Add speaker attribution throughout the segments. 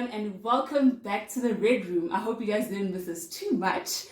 Speaker 1: everyone, and welcome back to the Red Room. I hope you guys didn't miss us too much.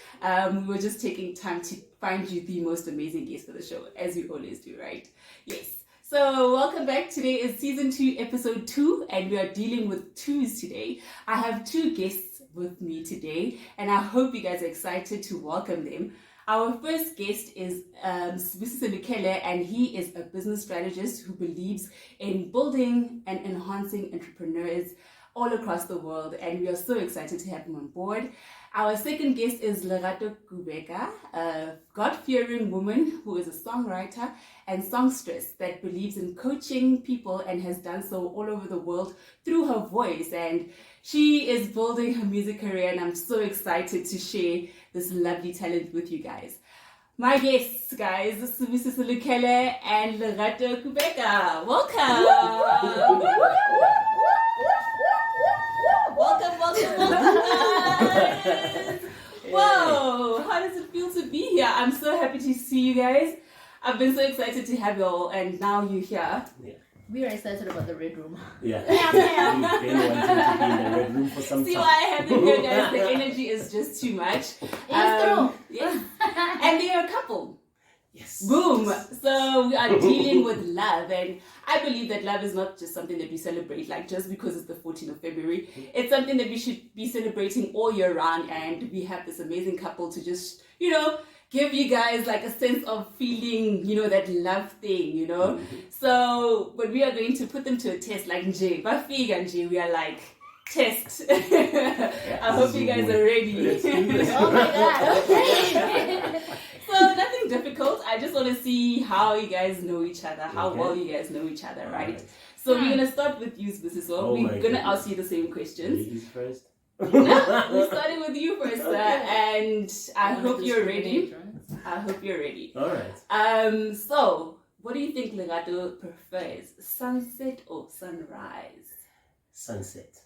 Speaker 1: We were just taking time to find you the most amazing guest for the show, as we always do, right? Yes. So welcome back. Today is season 2, episode 2, and we are dealing with twos today. I have 2 guests with me today, and I hope you guys are excited to welcome them. Our first guest is Ezra Lukhele, and he is a business strategist who believes in building and enhancing entrepreneurs all across the world, and we are so excited to have him on board. Our second guest is Lerato Kubeka, a God-fearing woman who is a songwriter and songstress that believes in coaching people and has done so all over the world through her voice. And she is building her music career, and I'm so excited to share this lovely talent with you guys. My guests, guys, this is Ezra Lukhele and Lerato Kubeka. Welcome! Welcome, guys! Whoa! How does it feel to be here? I'm so happy to see you guys. I've been so excited to have you all, and now you're here.
Speaker 2: Yeah.
Speaker 3: We are excited about the Red Room.
Speaker 2: Yeah. We've been wanting to be in the Red Room for some
Speaker 1: See
Speaker 2: time.
Speaker 1: why I have them here, guys? The energy is just too much.
Speaker 3: It's true.
Speaker 1: Yes. And they are a couple.
Speaker 2: Yes.
Speaker 1: Boom! So we are dealing with love, and I believe that love is not just something that we celebrate like just because it's the 14th of February. It's something that we should be celebrating all year round, and we have this amazing couple to just, give you guys like a sense of feeling, that love thing, So, but we are going to put them to a test like Nje, Bafig and Nje, we are like, test. I hope you guys are ready.
Speaker 2: Let's do this.
Speaker 3: Oh my God, okay.
Speaker 1: So nothing difficult. I just want to see how you guys know each other, how well you guys know each other, right? So we're going to start with you, Mrs.
Speaker 2: Oh
Speaker 1: we're going to ask you the same questions.
Speaker 2: Ladies first.
Speaker 1: No, we're starting with you first, and I hope you're ready. I hope you're ready.
Speaker 2: All right.
Speaker 1: So what do you think Lerato prefers, sunset or sunrise?
Speaker 2: Sunset.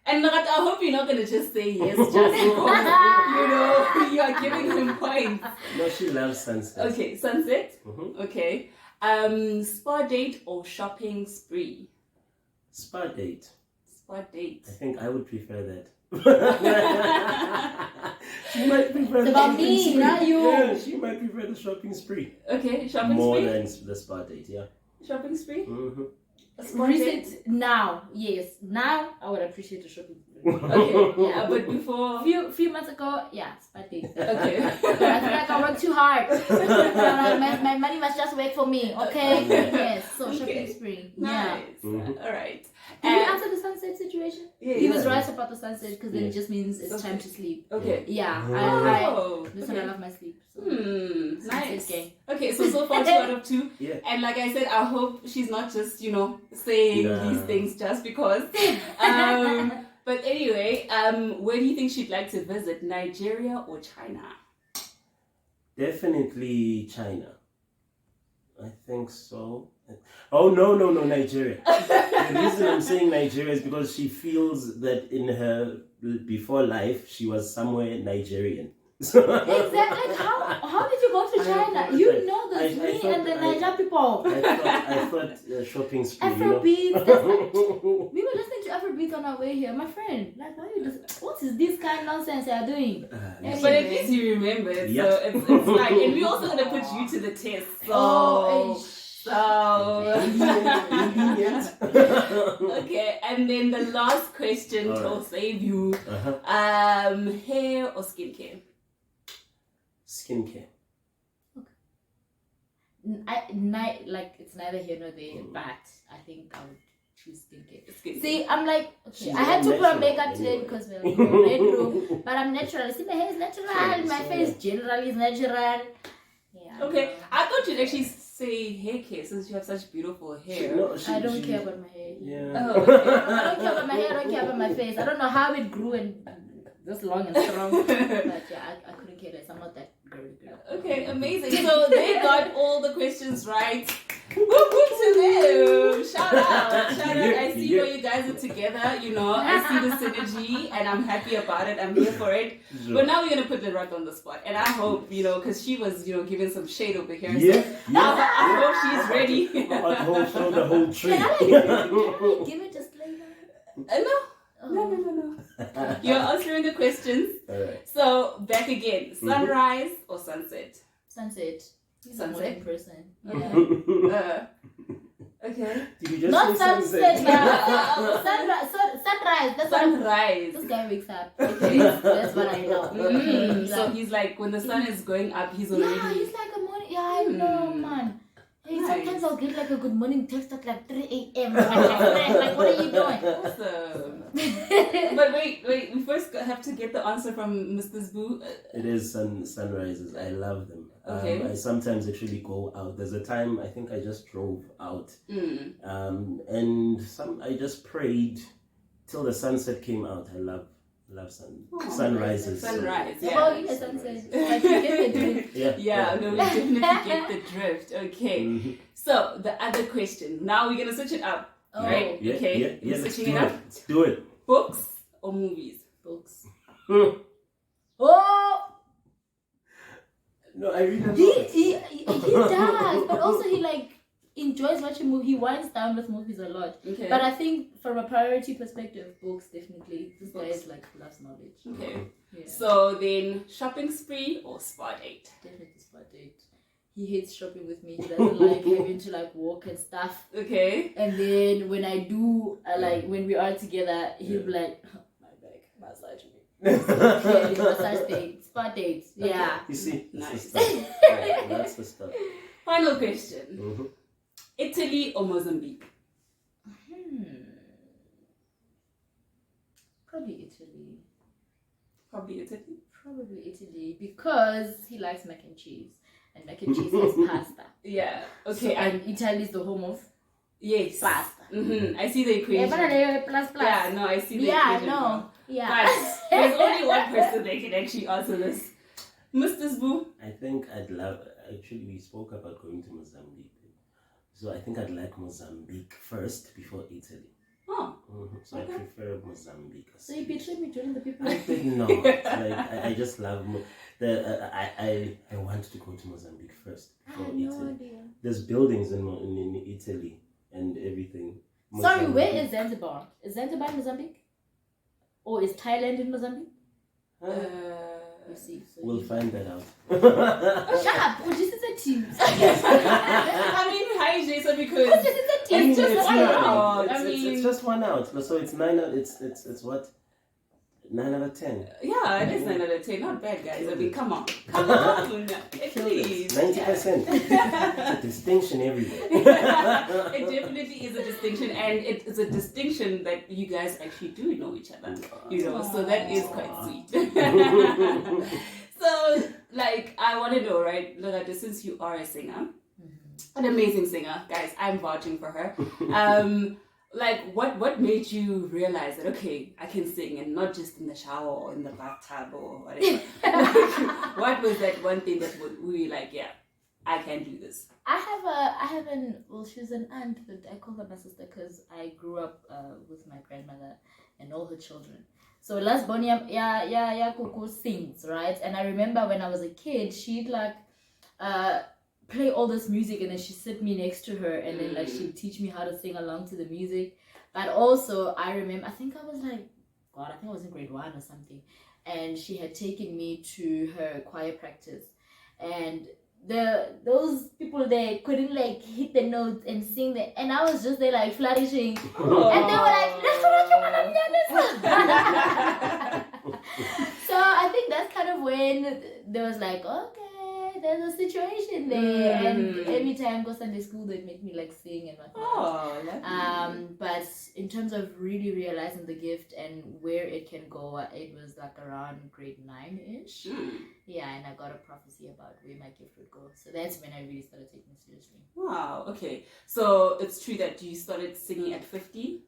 Speaker 1: And Lerato, I hope you're not going to just say yes just because, you are giving him points.
Speaker 2: No, she loves sunset.
Speaker 1: Okay, sunset?
Speaker 2: Mm-hmm.
Speaker 1: Okay. Spa date or shopping spree?
Speaker 2: Spa date.
Speaker 1: Spa date.
Speaker 2: I think I would prefer that. She might prefer
Speaker 3: It's
Speaker 2: the
Speaker 3: about
Speaker 2: shopping
Speaker 3: me,
Speaker 2: spree.
Speaker 3: not you.
Speaker 2: Yeah, she might prefer the shopping spree.
Speaker 1: Okay, shopping
Speaker 2: More
Speaker 1: spree?
Speaker 2: than the spa date, yeah.
Speaker 1: Shopping spree?
Speaker 2: Mm-hmm.
Speaker 1: A spa date?
Speaker 3: Recent now, yes. Now I would appreciate the shopping.
Speaker 1: Okay,
Speaker 3: Yeah.
Speaker 1: but before...
Speaker 3: Few months ago, yeah, spa date.
Speaker 1: Okay.
Speaker 3: I feel like I work too hard. my money must just work for me, okay? Yes, so shopping
Speaker 1: Okay.
Speaker 3: spree.
Speaker 1: Nice.
Speaker 3: Yeah.
Speaker 2: Mhm.
Speaker 1: All right.
Speaker 3: Did you answer the sunset situation?
Speaker 1: Yeah,
Speaker 3: He was
Speaker 2: yeah.
Speaker 3: right about the sunset because then
Speaker 2: Yeah.
Speaker 3: it just means it's
Speaker 1: Sunset.
Speaker 3: time to sleep.
Speaker 1: Okay.
Speaker 3: Yeah,
Speaker 1: Oh,
Speaker 3: listen,
Speaker 1: okay.
Speaker 3: I love my sleep. So.
Speaker 1: Nice.
Speaker 3: Sunset gang.
Speaker 1: Okay, so far 2 out of 2.
Speaker 2: Yeah.
Speaker 1: And like I said, I hope she's not just, saying
Speaker 2: Nah.
Speaker 1: these things just because. But anyway, where do you think she'd like to visit, Nigeria or China?
Speaker 2: Definitely China. I think so. Oh, no, Nigeria. The reason I'm saying Nigeria is because she feels that in her before life, she was somewhere Nigerian.
Speaker 3: Exactly. Like how did you go to China? You know this, me and the Niger people.
Speaker 2: I thought shopping spree.
Speaker 3: Afrobeats. That's like, we were listening to Afrobeats on our way here. My friend, like, why you just, what is this kind of nonsense you are doing?
Speaker 1: But at least you remember it,
Speaker 2: Yep.
Speaker 1: so it's like, and we're also going to put you to the test, so...
Speaker 2: Lenient.
Speaker 1: Okay, and then the last question
Speaker 2: All
Speaker 1: to
Speaker 2: right.
Speaker 1: save you,
Speaker 2: Uh-huh.
Speaker 1: hair or skincare?
Speaker 2: Skincare.
Speaker 3: Like it's neither here nor there, but I think I would choose skincare.
Speaker 1: Skincare.
Speaker 3: See, I'm like, okay,
Speaker 2: She's
Speaker 3: I had to
Speaker 2: all
Speaker 3: put on
Speaker 2: natural
Speaker 3: makeup today
Speaker 2: anyway.
Speaker 3: because we're in the red room, but I'm natural. See, my hair is natural,
Speaker 2: Sure,
Speaker 3: my
Speaker 2: so-
Speaker 3: face generally is natural. Yeah.
Speaker 1: Okay, I thought you'd actually say hair care since you have such beautiful hair.
Speaker 3: I don't care about my hair.
Speaker 2: Yeah.
Speaker 1: Oh, okay.
Speaker 3: I don't care about my hair, I don't care about my face. I don't know how it grew and this long and strong. But yeah, I couldn't care less. I'm not that girly girl.
Speaker 1: Okay, amazing. So they got all the questions right. Whoop whoop to them. Shout out. Shout out. I see where you guys are together, I see the synergy and I'm happy about it. I'm here for it.
Speaker 2: Sure.
Speaker 1: But now we're going to put the rug on the spot. And I hope, because she was, giving some shade over here.
Speaker 2: Yeah,
Speaker 1: So I hope she's ready.
Speaker 2: But whole show, the whole tree.
Speaker 3: Can I give it just like that?
Speaker 1: No. You're answering the questions.
Speaker 2: All right.
Speaker 1: So, back again. Sunrise or sunset?
Speaker 3: Sunset. He's a
Speaker 1: Sunset.
Speaker 3: morning person.
Speaker 1: Okay.
Speaker 2: Did you just
Speaker 3: Not
Speaker 2: say
Speaker 3: sunset,
Speaker 2: sunset?
Speaker 3: sunrise. Sunrise. That's what
Speaker 1: Sunrise.
Speaker 3: this guy wakes up. Okay, that's what I know.
Speaker 1: So he's like, when the sun is going up, he's already...
Speaker 3: Yeah, he's like a morning. Yeah, I know, man. Hey,
Speaker 1: Nice.
Speaker 3: sometimes I'll get like a good morning text at like 3 a.m. Like, what are you doing?
Speaker 1: Awesome. But wait, we first have to get the answer from Mr. Zboo.
Speaker 2: It is sunrises. I love them.
Speaker 1: Okay.
Speaker 2: I sometimes actually go out. There's a time I think I just drove out, and I just prayed till the sunset came out. I love sunrises.
Speaker 1: Sunrise,
Speaker 3: Oh,
Speaker 1: yeah.
Speaker 3: yeah, sunset. Like, you get the drift.
Speaker 1: Yeah, no, we definitely get the drift. Okay. So, the other question. Now we're going to switch it up.
Speaker 3: Oh.
Speaker 1: Right?
Speaker 2: Yeah,
Speaker 1: Okay.
Speaker 2: yeah,
Speaker 1: We're
Speaker 2: let's
Speaker 1: switching
Speaker 2: do
Speaker 1: it
Speaker 2: it.
Speaker 1: up.
Speaker 2: Let's do it.
Speaker 1: Books or movies?
Speaker 3: Books.
Speaker 2: Oh!
Speaker 3: Oh!
Speaker 2: No, I read a lot.
Speaker 3: He does, but also he like enjoys watching movies. He winds down with movies a lot.
Speaker 1: Okay.
Speaker 3: But I think from a priority perspective, books definitely. This guy is like loves knowledge.
Speaker 1: Okay.
Speaker 3: Yeah.
Speaker 1: So then, shopping spree or spa date?
Speaker 3: Definitely spot date. He hates shopping with me. He doesn't like having to like walk and stuff.
Speaker 1: Okay.
Speaker 3: And then when I do, like when we are together, he'll be like, my back, massage me. Okay, massage date, spa date. Yeah.
Speaker 2: You see,
Speaker 1: Nice.
Speaker 2: that's the stuff. Right, that's the stuff.
Speaker 1: Final question. Italy or Mozambique?
Speaker 3: Probably Italy.
Speaker 1: Probably Italy.
Speaker 3: Probably Italy because he likes mac and cheese. And mac and cheese is pasta.
Speaker 1: Yeah. Okay.
Speaker 3: So, and Italy is the home of
Speaker 1: Yes.
Speaker 3: pasta.
Speaker 1: I see the equation.
Speaker 3: Plus.
Speaker 1: Yeah, no, I see the
Speaker 3: Yeah,
Speaker 1: equation.
Speaker 3: no. Yeah.
Speaker 1: But there's only one person that can actually answer this. Mr. Zboo?
Speaker 2: I think I'd love. Actually, we spoke about going to Mozambique, so I think I'd like Mozambique first before Italy.
Speaker 1: Oh.
Speaker 2: So
Speaker 1: Okay.
Speaker 2: I prefer Mozambique.
Speaker 3: So you betrayed me during the people.
Speaker 2: I did not. Like I just love I want to go to Mozambique first
Speaker 3: I
Speaker 2: before
Speaker 3: had
Speaker 2: Italy.
Speaker 3: no idea.
Speaker 2: There's buildings in Italy and everything.
Speaker 3: Sorry, where is Zanzibar? Is Zanzibar in Mozambique? Or is Thailand in Mozambique? You see. So
Speaker 2: We'll find that out.
Speaker 3: Shut up! Well, this is a team.
Speaker 1: I mean, hi, Jason, because
Speaker 3: This is a team.
Speaker 1: It's just
Speaker 2: it's
Speaker 1: one
Speaker 2: not.
Speaker 1: out.
Speaker 2: It's just one out. So it's 9. It's what? 9 out of 10.
Speaker 1: yeah, it is 9 out of 10. Not bad, guys. I mean, come on. Please.
Speaker 2: 90%. It's a distinction everywhere.
Speaker 1: It definitely is a distinction, and it is a distinction that you guys actually do know each other, so that is quite sweet. So, like, I want to know, right, Lerato, since you are a singer, an amazing singer, guys, I'm vouching for her. Like, what made you realize that, okay, I can sing, and not just in the shower or in the bathtub or whatever? What was that one thing that we like, yeah, I can do this?
Speaker 3: She's an aunt, but I call her my sister because I grew up with my grandmother and all her children. So last Bonia, Kuku sings, right? And I remember when I was a kid, she'd like play all this music, and then she'd sit me next to her, and then like she'd teach me how to sing along to the music. But also I remember, I think I was in grade 1 or something, and she had taken me to her choir practice, and those people there couldn't like hit the notes and sing the, and I was just there like flourishing. And they were like, "Let's do what you want to do." So I think that's kind of when there was like, okay, there's a situation there, and every time I go Sunday school, they'd make me like sing and whatnot. But in terms of really realizing the gift and where it can go, it was like around grade 9-ish. Yeah, and I got a prophecy about where my gift would go. So that's when I really started taking it seriously.
Speaker 1: Wow, okay. So it's true that you started singing at 15?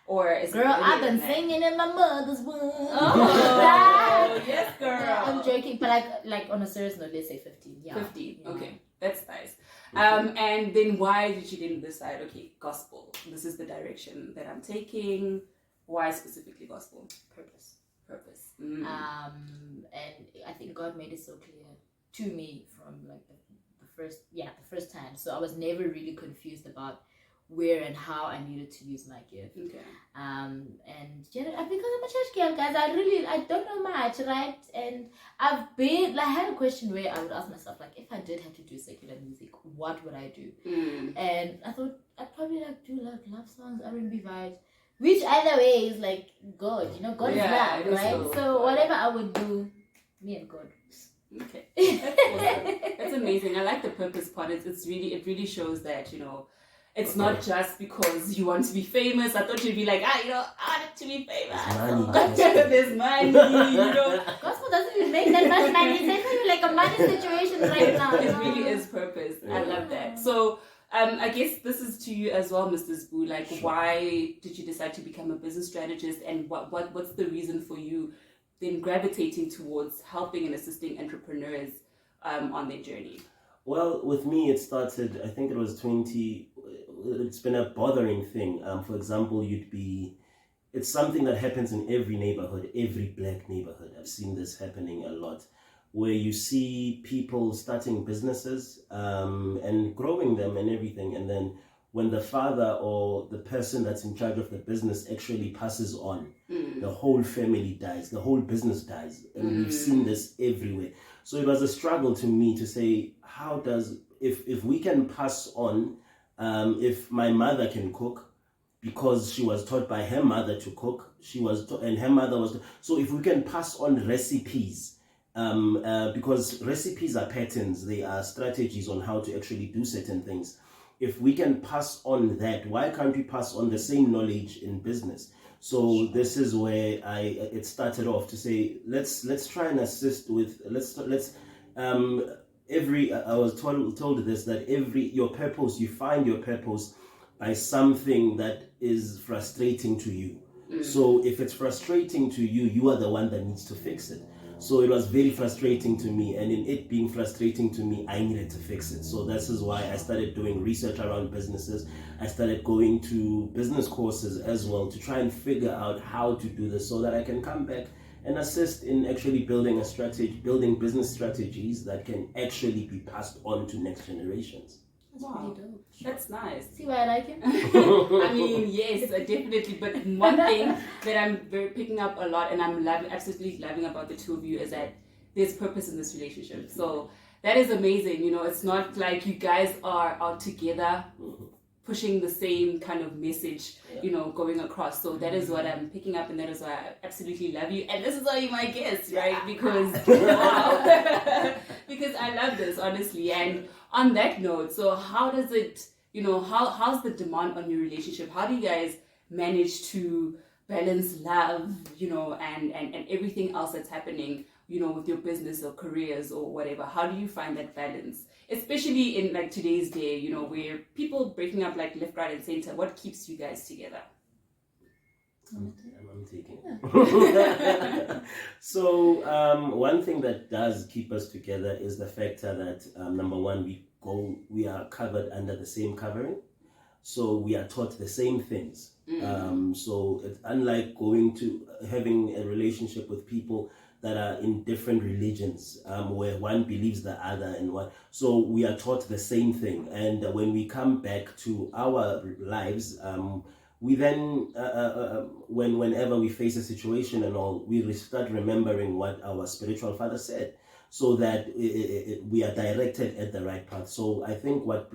Speaker 1: Or is
Speaker 3: Girl, I've been singing in my mother's womb.
Speaker 1: Oh, yes, girl.
Speaker 3: Yeah, I'm joking, but like on a serious note, they say 15. Yeah.
Speaker 1: 15,
Speaker 3: yeah.
Speaker 1: okay. That's nice. And then why did you then decide, okay, gospel, this is the direction that I'm taking? Why specifically gospel? Purpose.
Speaker 3: And I think God made it so clear to me from like the first time. So I was never really confused about where and how I needed to use my gift.
Speaker 1: Okay.
Speaker 3: And because I'm a church girl, guys, I don't know much, right? And I had a question where I would ask myself, like, if I did have to do secular music, what would I do? And I thought I'd probably do love songs, R&B vibes, which either way is like God, God is love, right? So whatever I would do, me and God.
Speaker 1: Okay, that's awesome. That's amazing. I like the purpose part. It really shows that it's not just because you want to be famous. I thought you'd be like, I want to be famous. There's money.
Speaker 3: Gospel doesn't even make that much money. It's definitely like a money situation right now.
Speaker 1: It really is purpose. I love that. So I guess this is to you as well, Mr. Sbu. Like, why did you decide to become a business strategist, and what's the reason for you then gravitating towards helping and assisting entrepreneurs on their journey?
Speaker 2: Well, with me, it started, I think it was it's been a bothering thing. For example, it's something that happens in every neighborhood, every black neighborhood. I've seen this happening a lot, where you see people starting businesses and growing them and everything. And then when the father or the person that's in charge of the business actually passes on, the whole family dies, the whole business dies. And we've seen this everywhere. So it was a struggle to me to say, if we can pass on, if my mother can cook, because she was taught by her mother to cook, and her mother was, so if we can pass on recipes, because recipes are patterns, they are strategies on how to actually do certain things. If we can pass on that, why can't we pass on the same knowledge in business? So this is where it started off to say, let's try and assist with, I was told this, that your purpose, you find your purpose by something that is frustrating to you. So if it's frustrating to you, you are the one that needs to fix it. So it was very frustrating to me, and in it being frustrating to me, I needed to fix it. So this is why I started doing research around businesses. I started going to business courses as well to try and figure out how to do this so that I can come back and assist in actually building business strategies that can actually be passed on to next generations.
Speaker 3: That's pretty dope.
Speaker 1: That's nice.
Speaker 3: See why I like him?
Speaker 1: I mean, yes, definitely. But one thing that I'm picking up a lot, and I'm absolutely loving about the two of you, is that there's purpose in this relationship. So that is amazing. It's not like you guys are out together pushing the same kind of message, going across. So that is what I'm picking up, and that is why I absolutely love you. And this is why you're my guest, right? Because wow, because I love this, honestly. And on that note, so how does it, how's the demand on your relationship? How do you guys manage to balance love, and everything else that's happening, with your business or careers or whatever? How do you find that balance? Especially in like today's day, where people breaking up like left, right, and center. What keeps you guys together?
Speaker 2: I'm taking it. So one thing that does keep us together is the factor that number one, we are covered under the same covering, so we are taught the same things. So it's unlike having a relationship with people that are in different religions, where one believes the other and one. So we are taught the same thing, and when we come back to our lives, we then, whenever we face a situation and all, we start remembering what our spiritual father said, so that we are directed at the right path. So I think what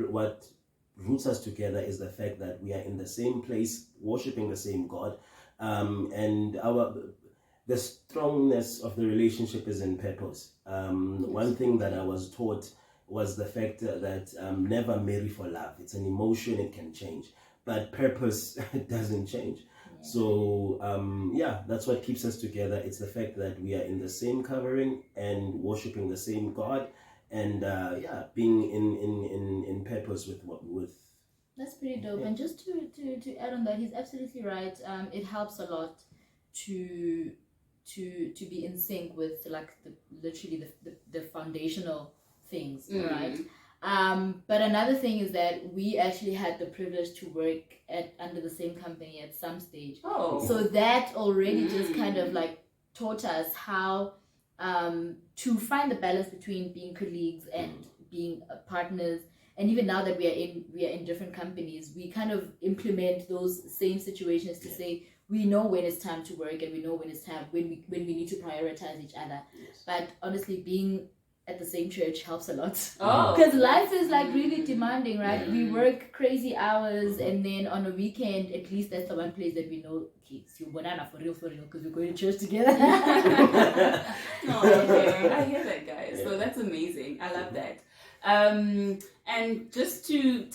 Speaker 2: roots us together is the fact that we are in the same place, worshiping the same God, and the strongness of the relationship is in purpose. One thing that I was taught was the fact that never marry for love. It's an emotion, it can change, but purpose doesn't change. Yeah. So that's what keeps us together. It's the fact that we are in the same covering and worshiping the same God, and being in purpose with.
Speaker 3: That's pretty dope. Yeah. And just to add on that, he's absolutely right. It helps a lot to be in sync with like the foundational things, right? But another thing is that we actually had the privilege to work under the same company at some stage.
Speaker 1: Oh.
Speaker 3: So that already just kind of like taught us how to find the balance between being colleagues and being partners, And even now that we are in different companies, we kind of implement those same situations to say we know when it's time to work and we know when it's time when we need to prioritize each other. But honestly, being at the same church helps a lot. Because life is like really demanding, right? We work crazy hours, and then on a weekend, at least that's the one place that we know, okay, so banana for real, because we're going to church together.
Speaker 1: Okay. I hear that, guys. So that's amazing. I love that. And just to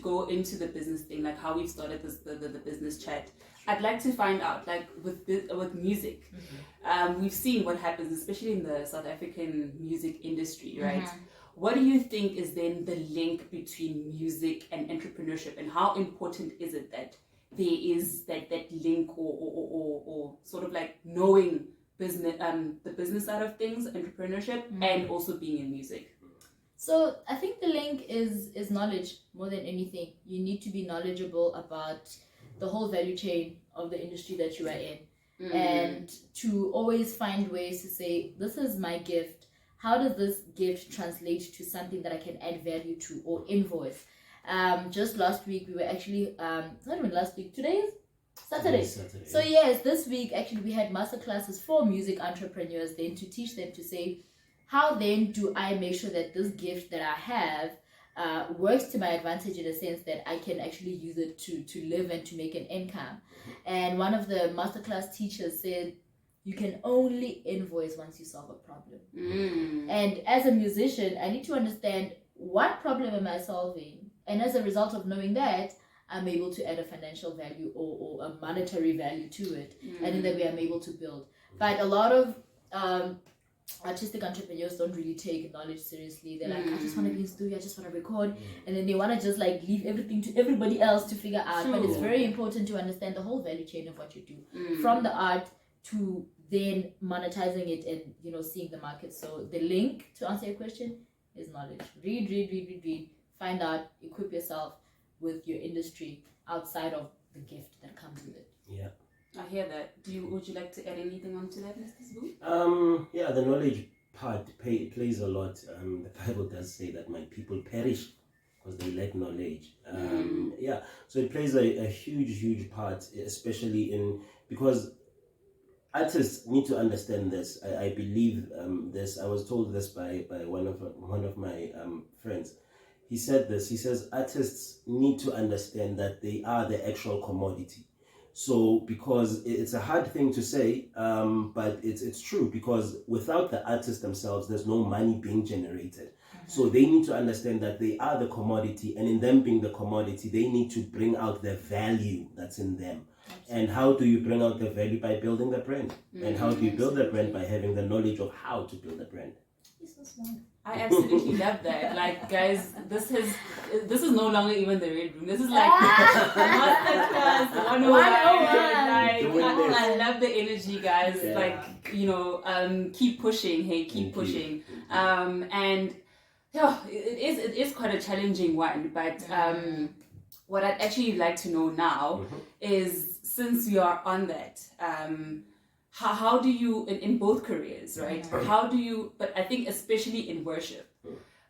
Speaker 1: go into the business thing, like how we've started the business chat, I'd like to find out, like with music, we've seen what happens, especially in the South African music industry, right? What do you think is then the link between music and entrepreneurship, and how important is it that there is that link or sort of like knowing business, the business side of things, entrepreneurship, and also being in music?
Speaker 3: So I think the link is knowledge more than anything. You need to be knowledgeable about the whole value chain of the industry that you are in, and to always find ways to say, this is my gift. How does this gift translate to something that I can add value to or invoice? Just last week we were actually not even last week, today is Saturday. So yes, this week actually we had masterclasses for music entrepreneurs then to teach them to say, how then do I make sure that this gift that I have works to my advantage, in a sense that I can actually use it to live and to make an income? And one of the masterclass teachers said, you can only invoice once you solve a problem. And as a musician, I need to understand, what problem am I solving? And as a result of knowing that, I'm able to add a financial value or a monetary value to it. And in that way I'm able to build. But a lot of artistic entrepreneurs don't really take knowledge seriously. They're like, I just want to be in studio, I just want to record, and then they want to just like leave everything to everybody else to figure out. But it's very important to understand the whole value chain of what you do, from the art to then monetizing it and seeing the market. So the link, to answer your question, is knowledge. Read, find out, equip yourself with your industry outside of the gift that comes with it.
Speaker 1: I hear that. Would you like to add anything onto that, Mr. Zbu?
Speaker 2: Yeah, the knowledge part plays a lot. The Bible does say that my people perish because they lack knowledge. So it plays a huge part, especially because artists need to understand this. I believe this. I was told this by one of my friends. He said this. He says artists need to understand that they are the actual commodity. So, because it's a hard thing to say, but it's true, because without the artists themselves, there's no money being generated. So they need to understand that they are the commodity, and in them being the commodity, they need to bring out the value that's in them. And how do you bring out the value? By building the brand. And how do you build the brand? By having the knowledge of how to build a brand.
Speaker 3: He's so smart.
Speaker 1: I absolutely love that. Like, guys, this is no longer even the red room. This is like masterclass 101. Like, I love the energy, guys.
Speaker 2: Yeah.
Speaker 1: Like, keep pushing. Hey, keep pushing. And yeah, it is quite a challenging one. But what I'd actually like to know now is, since we are on that, how do you, in both careers, right? How do you, but I think especially in worship,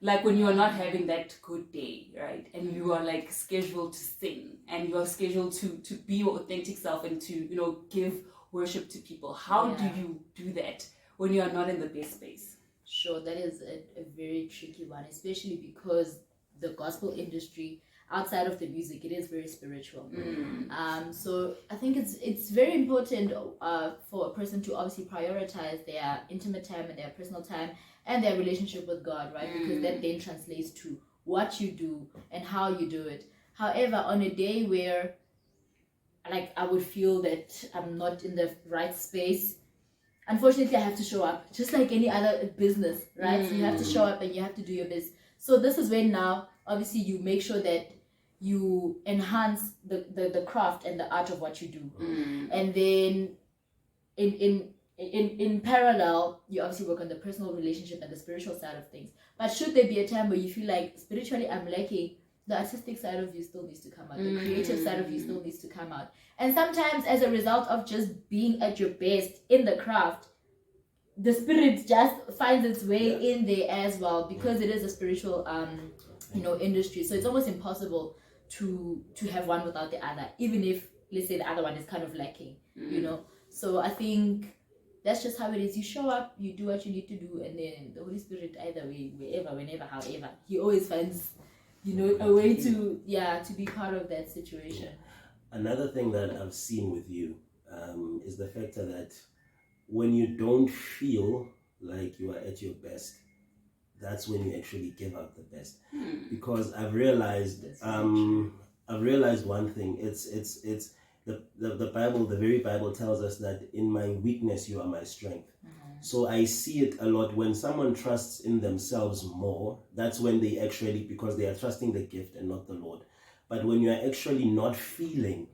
Speaker 1: like when you are not having that good day, right? And you are like scheduled to sing, and you are scheduled to be your authentic self and to, give worship to people. How do you do that when you are not in the best space?
Speaker 3: Sure, that is a very tricky one, especially because the gospel industry, outside of the music, it is very spiritual. So I think it's very important for a person to obviously prioritize their intimate time and their personal time and their relationship with God, right? Because that then translates to what you do and how you do it. However, on a day where I would feel that I'm not in the right space, unfortunately I have to show up, just like any other business, right? So you have to show up and you have to do your best. So this is when now obviously you make sure that you enhance the craft and the art of what you do. And then in parallel, you obviously work on the personal relationship and the spiritual side of things. But should there be a time where you feel like spiritually I'm lacking, the artistic side of you still needs to come out. The creative side of you still needs to come out. And sometimes as a result of just being at your best in the craft, the spirit just finds its way in there as well, because it is a spiritual industry. So it's almost impossible to have one without the other, even if, let's say, the other one is kind of lacking, So I think that's just how it is. You show up, you do what you need to do, and then the Holy Spirit, either way, wherever, whenever, however, he always finds, a way to be part of that situation.
Speaker 2: Another thing that I've seen with you is the factor that when you don't feel like you are at your best, that's when you actually give out the best. Because I've realized one thing. It's the Bible, the very Bible tells us that in my weakness you are my strength. So I see it a lot when someone trusts in themselves more. That's when they actually, because they are trusting the gift and not the Lord. But when you are actually not feeling,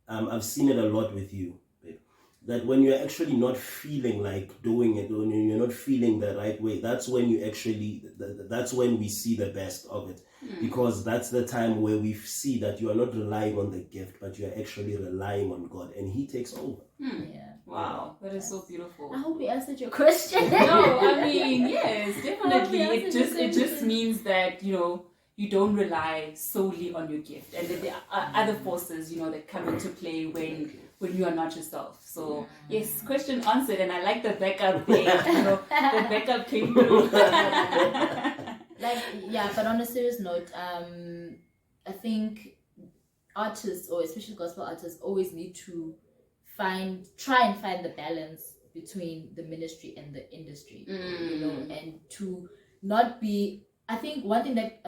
Speaker 2: I've seen it a lot with you, babe, that when you're actually not feeling like doing it, when you're not feeling the right way, that's when you actually, that's when we see the best of it. Because that's the time where we see that you are not relying on the gift, but you are actually relying on God, and He takes over.
Speaker 1: Wow, that is so beautiful.
Speaker 3: I hope we answered your question.
Speaker 1: No, I mean, yes, definitely. It just means that, you don't rely solely on your gift, and that there are other forces, that come into play when you are not yourself. So yes, question answered, and I like the backup thing. The backup came through.
Speaker 3: But on a serious note, I think artists, or especially gospel artists, always need to try and find the balance between the ministry and the industry, and to not be. I think one thing that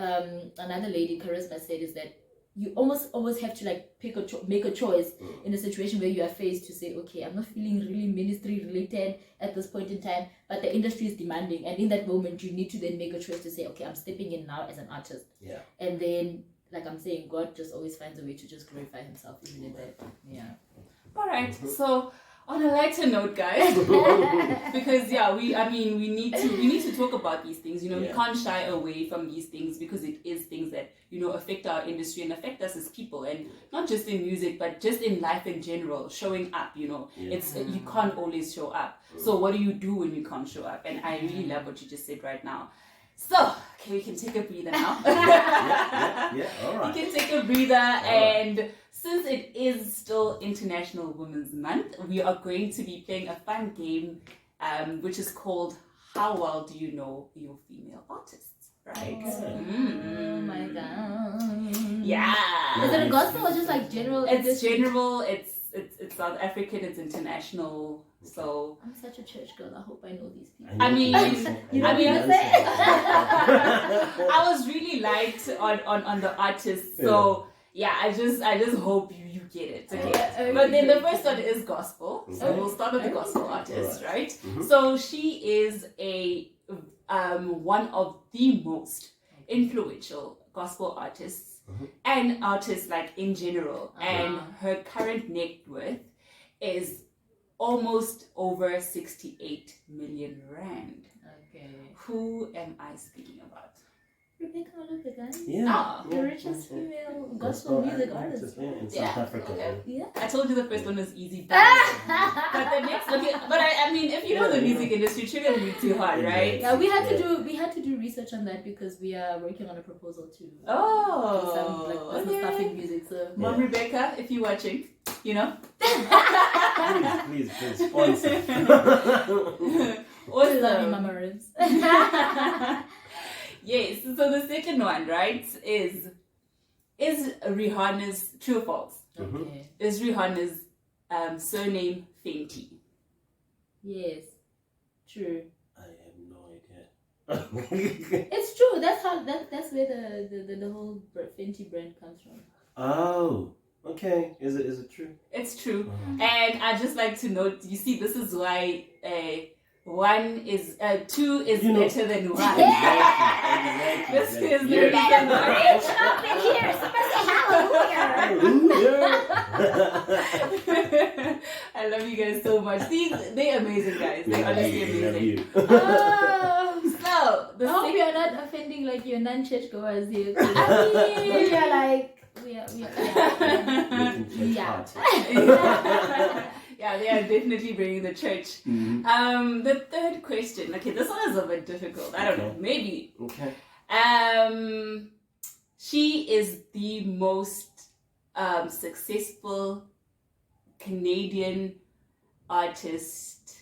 Speaker 3: another lady, Charisma, said is that you always have to make a choice in a situation where you are faced to say, okay, I'm not feeling really ministry related at this point in time, but the industry is demanding, and in that moment you need to then make a choice to say, okay, I'm stepping in now as an artist. And then, like I'm saying, God just always finds a way to just glorify Himself even in that.
Speaker 1: All right, so on a lighter note, guys, because we need to talk about these things. We can't shy away from these things, because it is things that affect our industry and affect us as people, and not just in music, but just in life in general. Showing up, it's you can't always show up. So what do you do when you can't show up? And I really love what you just said right now. So, okay, we can take a breather now.
Speaker 2: All right.
Speaker 1: We can take a breather, and since it is still International Women's Month, we are going to be playing a fun game, which is called How Well Do You Know Your Female Artists? Right?
Speaker 3: Oh my God.
Speaker 1: Yeah.
Speaker 3: Is it a gospel or just like general?
Speaker 1: It's general. It's South African. It's international. So
Speaker 3: I'm such a church girl. I hope I know these people.
Speaker 1: I mean, I was really light on the artists. So yeah, I just hope you get it. Okay. But then the first one is gospel. So we'll start with the gospel artist, right? So she is one of the most influential gospel artists and artists in general. And her current net worth is almost over 68 million rand. Okay. Who am I speaking about?
Speaker 3: Rebecca Olubega.
Speaker 2: Yeah.
Speaker 3: The richest female gospel music artist.
Speaker 2: In South Africa.
Speaker 1: Okay.
Speaker 3: Yeah.
Speaker 1: I told you the first one was easy. But the next, but I mean, if you know the music industry, it shouldn't be too hard, right?
Speaker 3: Yeah, we had to do research on that, because we are working on a proposal to do some stuff in music. So
Speaker 1: Mom Rebecca, if you're watching,
Speaker 2: please sponsor.
Speaker 3: Awesome. Mama Ribs.
Speaker 1: Yes, so the second one, right, is Rihanna's, true or false?
Speaker 3: Okay.
Speaker 1: Is Rihanna's surname Fenty?
Speaker 3: Yes, true.
Speaker 2: I have no idea.
Speaker 3: It's true. That's where the whole Fenty brand comes from.
Speaker 2: Oh, okay. Is it true?
Speaker 1: It's true. And I just like to note, you see, this is why two is better than one.
Speaker 2: Exactly.
Speaker 1: This is
Speaker 2: the
Speaker 1: reason why.
Speaker 3: Up in here. Somebody say hallelujah.
Speaker 1: I love you guys so much. They're amazing, guys. They're honestly amazing.
Speaker 3: I hope you're not offending your non-church goers here. I mean, we are
Speaker 1: yeah, they are definitely bringing the church. The third question. Okay, this one is a bit difficult. I don't know. Maybe.
Speaker 2: Okay.
Speaker 1: she is the most successful Canadian artist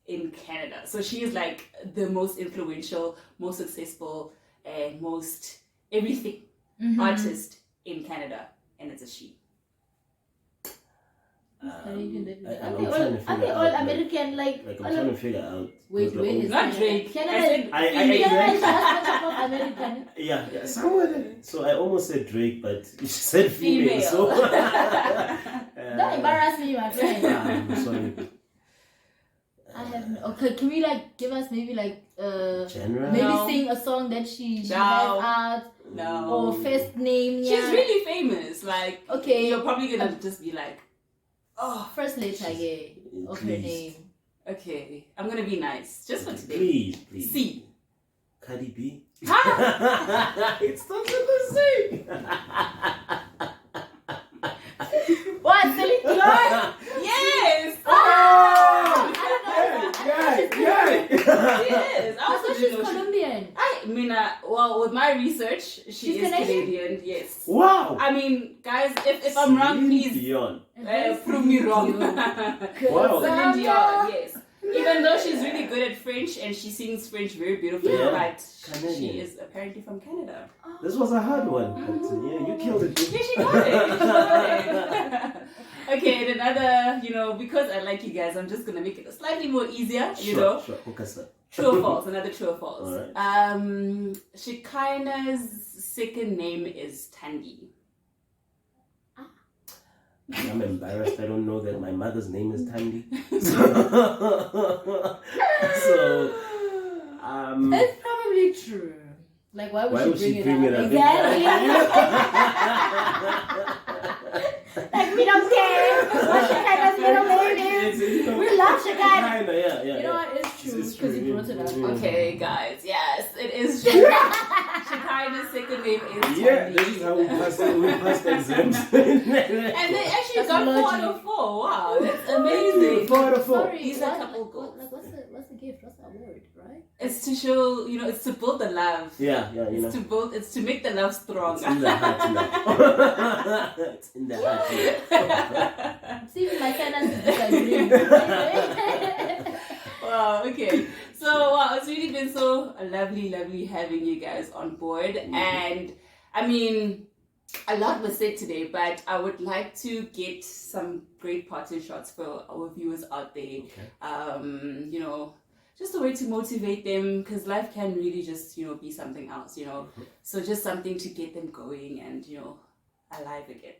Speaker 1: in Canada. So she is like the most influential, most successful, and most everything artist in Canada, and it's a she.
Speaker 3: Canadian.
Speaker 2: I'm trying to
Speaker 3: Are
Speaker 2: figure
Speaker 3: they all
Speaker 2: out,
Speaker 3: American?
Speaker 2: like I'm trying to figure out.
Speaker 3: Wait,
Speaker 2: the
Speaker 3: wait,
Speaker 2: only-
Speaker 3: is
Speaker 1: Not Drake.
Speaker 3: Canada.
Speaker 2: I
Speaker 3: Canada is just American.
Speaker 2: yeah, somewhere there. So I almost said Drake, but you said female.
Speaker 1: Female.
Speaker 2: So
Speaker 3: Don't embarrass me, my friend.
Speaker 2: I'm sorry.
Speaker 3: I have no. Okay, can we like give us maybe like
Speaker 2: Genre.
Speaker 3: maybe
Speaker 1: No.
Speaker 3: sing a song that she has
Speaker 1: No.
Speaker 3: out
Speaker 1: No.
Speaker 3: or first name?
Speaker 1: She's
Speaker 3: Yeah.
Speaker 1: really famous. Like,
Speaker 3: Okay.
Speaker 1: you're probably gonna just be like, oh,
Speaker 3: First letter, yeah, of her
Speaker 2: Please.
Speaker 3: name.
Speaker 1: okay, I'm gonna be nice just for today.
Speaker 2: Please.
Speaker 1: C.
Speaker 2: Cardi B.
Speaker 1: Huh?
Speaker 2: It's not the same.
Speaker 3: What? Celine Dion?
Speaker 1: Yes.
Speaker 3: Ah!
Speaker 2: Yay!
Speaker 1: Yes. I
Speaker 3: I
Speaker 1: also
Speaker 3: thought she's
Speaker 1: didn't know she-
Speaker 3: Colombian.
Speaker 1: I mean, well, with my research, she
Speaker 3: She's
Speaker 1: is
Speaker 3: Canadian?
Speaker 1: Canadian. Yes.
Speaker 2: Wow.
Speaker 1: I mean, guys, if I'm wrong,
Speaker 2: Celine
Speaker 1: please
Speaker 2: Dion.
Speaker 1: prove me wrong.
Speaker 2: Wow.
Speaker 1: Celine Dion, yes. Even though she's really good at French and she sings French very beautifully,
Speaker 2: Yeah.
Speaker 1: but
Speaker 2: Canadian.
Speaker 1: she is apparently from Canada.
Speaker 2: This was a hard one. But, yeah, you killed it.
Speaker 1: Yeah, she got it. She got it. Okay, and another, because I like you guys, I'm just gonna make it slightly more easier,
Speaker 2: Sure. Hook us up.
Speaker 1: True or false, another true or false.
Speaker 2: Alright.
Speaker 1: Shekinah's second name is Tandy.
Speaker 2: I'm embarrassed. I don't know that my mother's name is Tandy. So,
Speaker 3: It's probably true. Like, why would she bring it up?
Speaker 2: Exactly.
Speaker 3: Like, we don't care what Shekinah's middle name is. We love Shekinah.
Speaker 2: Yeah.
Speaker 3: You know what? It's true
Speaker 2: It's
Speaker 3: because
Speaker 2: true.
Speaker 3: you brought it up.
Speaker 2: Mm.
Speaker 1: Okay, guys, yes, it is true. Shekinah's second name is Tandy.
Speaker 2: Yeah, this is how we passed exams.
Speaker 1: And they actually
Speaker 3: That's
Speaker 1: got 4
Speaker 3: logic.
Speaker 1: out of 4. Wow, that's amazing.
Speaker 2: 4 out of 4.
Speaker 3: Sorry,
Speaker 1: These are
Speaker 3: what-
Speaker 1: couple goals.
Speaker 3: Like, what's the gift? What's the award, right?
Speaker 1: It's to show, it's to build the love.
Speaker 2: Yeah, you know.
Speaker 1: It's to make the love strong.
Speaker 2: It's in the heart now. It's in the heart now.
Speaker 3: See, my tenants disagree.
Speaker 1: Wow, okay. So, wow, it's really been so lovely having you guys on board. And, I mean, a lot was said today, but I would like to get some great parting shots for our viewers out there.
Speaker 2: Okay.
Speaker 1: Just a way to motivate them, because life can really just, be something else, So just something to get them going and, alive again.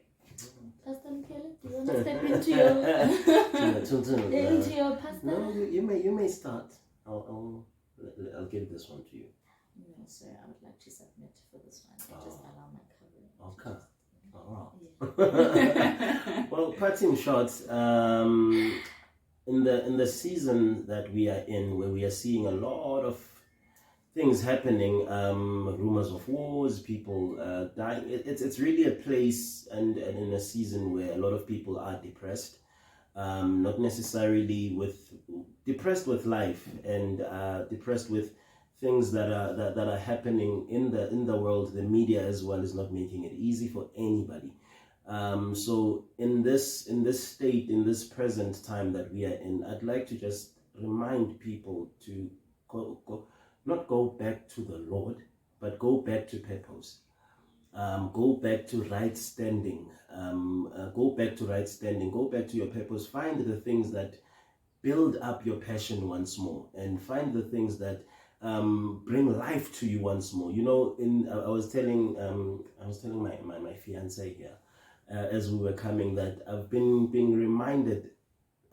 Speaker 3: Pastor Lukhele, do you want to step into your pastor?
Speaker 2: No, you may start. I'll give this one to you.
Speaker 3: No, sir, I would like to submit for this one. Just allow my covering.
Speaker 2: Okay.
Speaker 3: Yeah.
Speaker 2: Well, parting shots. In the season that we are in, where we are seeing a lot of things happening, rumors of wars, people dying. It's really a place and in a season where a lot of people are depressed, not necessarily depressed with life and depressed with things that are happening in the world. The media as well is not making it easy for anybody. So in this state, in this present time that we are in, I'd like to just remind people to not go back to the Lord, but go back to purpose. Go back to right standing. Go back to right standing. Go back to your purpose. Find the things that build up your passion once more, and find the things that bring life to you once more. I was telling my fiance here. As we were coming, that I've been being reminded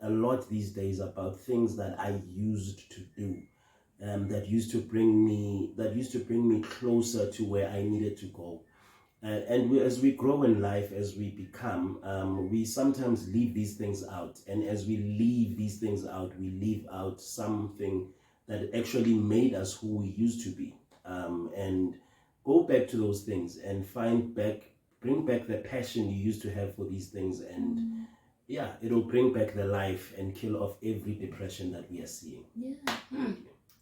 Speaker 2: a lot these days about things that I used to do, that used to bring me closer to where I needed to go. And as we grow in life, as we become, we sometimes leave these things out. And as we leave these things out, we leave out something that actually made us who we used to be. And go back to those things and bring back the passion you used to have for these things, and it'll bring back the life and kill off every depression that we are seeing.
Speaker 3: Yeah.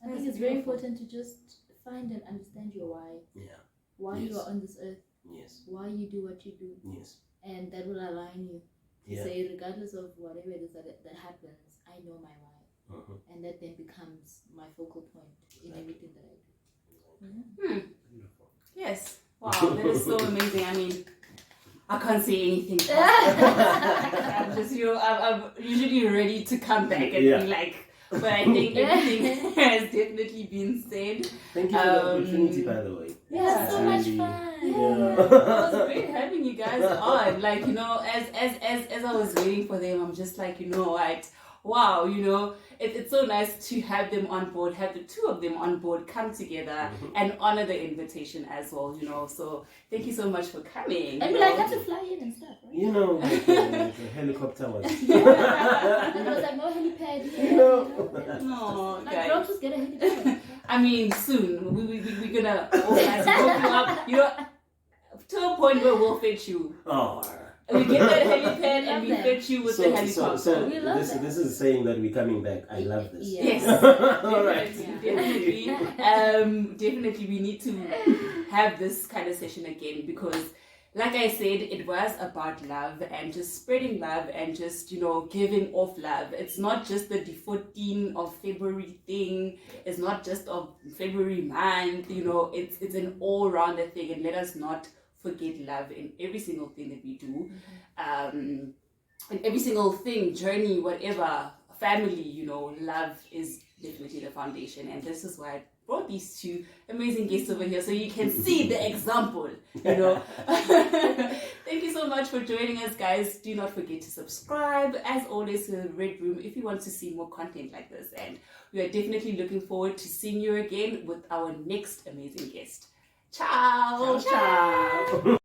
Speaker 3: I think it's very important to just find and understand your why.
Speaker 2: Yeah.
Speaker 3: why you are on this earth,
Speaker 2: Yes.
Speaker 3: why you do what you do,
Speaker 2: Yes.
Speaker 3: and that will align you to say, regardless of whatever it is that happens, I know my why, and that then becomes my focal point in everything that I do.
Speaker 2: Beautiful.
Speaker 1: Yes. Wow, that is so amazing. I mean, I can't say anything. I'm just, I'm usually ready to come back and be like, but I think everything has definitely been said.
Speaker 2: Thank you for the opportunity, by the way.
Speaker 3: Yeah, so much fun.
Speaker 1: Yeah. It was great having you guys on. Like, as I was waiting for them, I'm just like, wow, it's so nice to have them on board, have the two of them on board come together and honor the invitation as well, So thank you so much for coming.
Speaker 3: And we had to fly in and stuff, right?
Speaker 2: The helicopter was.
Speaker 3: And I was like, no helipad here.
Speaker 1: No,
Speaker 3: Like,
Speaker 1: guys.
Speaker 3: don't just get a helipad.
Speaker 1: I mean, soon we're gonna organize, hook you up, to a point where we'll fetch you.
Speaker 2: Oh.
Speaker 1: We get that helipad and we fetch you with the helicopter.
Speaker 2: So
Speaker 3: We love that.
Speaker 2: this is saying that we're coming back. I love this.
Speaker 1: Yes.
Speaker 2: All right.
Speaker 1: Definitely. Definitely we need to have this kind of session again because, like I said, it was about love and just spreading love and just, giving off love. It's not just the 14th of February thing. It's not just of February month. It's an all-rounder thing, and let us not forget love in every single thing that we do. In every single thing, journey, whatever, family, love is definitely the foundation. And this is why I brought these two amazing guests over here so you can see the example, Thank you so much for joining us, guys. Do not forget to subscribe, as always, to the Red Room if you want to see more content like this. And we are definitely looking forward to seeing you again with our next amazing guest. Ciao!
Speaker 2: Ciao.